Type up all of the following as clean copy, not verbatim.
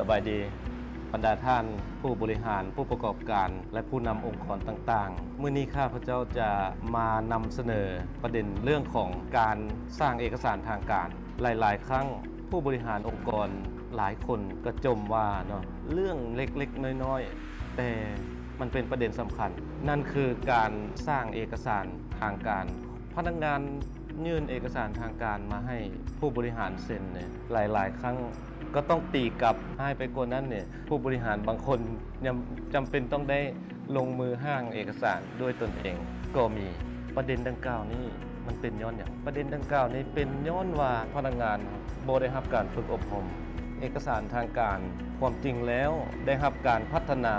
สบายดีบรรดาท่านผู้บริหารผู้ประกอบการและผู้นำองค์กรต่างๆมื้อนี้ข้าพเจ้าจะมานำเสนอประเด็นเรื่องของการสร้างเอกสารทางการหลายๆครั้งผู้บริหารองค์กรหลายคนก็จมว่าเนาะเรื่องเล็กๆน้อยๆแต่มันเป็นประเด็นสำคัญนั่นคือการสร้างเอกสารทางการพนักงานยื่นเอกสารทางการมาให้ผู้บริหารเซ็นเนี่ยหลายๆครั้งก็ต้องตีกลับให้ไปกว่านั้นเนี่ยผู้บริหารบางคนยังจำเป็นต้องได้ลงมือห้างเอกสารด้วยตนเองก็มีประเด็นดังกล่าวนี้มันเป็นย้อนอย่างประเด็นดังกล่าวนี้เป็นย้อนว่าพนักงานบ่ได้รับการฝึกอบรมเอกสารทางการความจริงแล้วได้รับการพัฒนา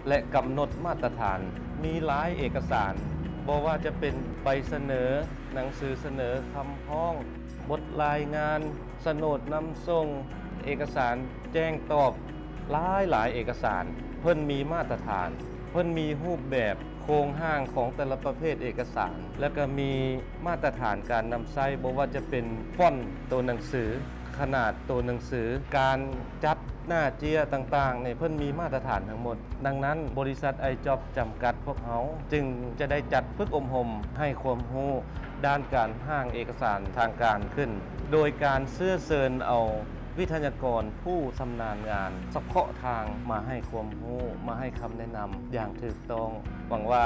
และกำหนดมาตรฐานมีหลายเอกสารบ่ว่าจะเป็นใบเสนอหนังสือเสนอคำร้องบทรายงานโฉนดนำส่งเอกสารแจ้งตอบหลายเอกสารเพิ่นมีมาตรฐานเพิ่นมีรูปแบบโครงห้างของแต่ละประเภทเอกสารแล้วก็มีมาตรฐานการนำใช้บ่ว่าจะเป็นฟอนต์ตัวหนังสือขนาดตัวหนังสือการจัดหน้าเจียต่างๆเนี่ยเพิ่นมีมาตรฐานทั้งหมดดังนั้นบริษัทไอจ็อบจำกัดพวกเขาจึงจะได้จัดฝึกอบรมให้ความรู้ด้านการห้างเอกสารทางการขึ้นโดยการเชิญเอาวิทยากรผู้ชำนาญงานเฉพาะทางมาให้ความรู้มาให้คำแนะนำอย่างถูกต้องหวังว่า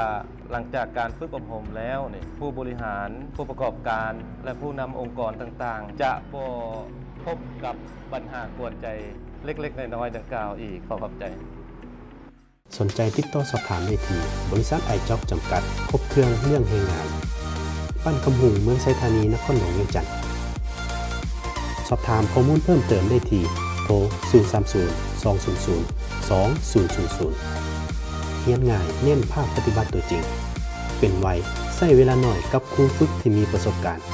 หลังจากการฝึกอบรมแล้วเนี่ยผู้บริหารผู้ประกอบการและผู้นำองค์กรต่างๆจะบ่พบกับปัญหากวนใจเล็กๆน้อยๆดังกล่าวอีกขอบใจสนใจติดต่อสอบถามได้ที่บริษัทไอจ็อบจำกัดครบเครื่องเรื่องให้งานบ้านคำหุงเมืองไซธานีนครหลวงเวียงจันทร์สอบถามข้อมูลเพิ่มเติมได้ที่โทร030 200 2000เรียนง่ายเน้นภาคปฏิบัติตัวจริงเป็นไวใช้เวลาหน่อยกับครูฝึกที่มีประสบการณ์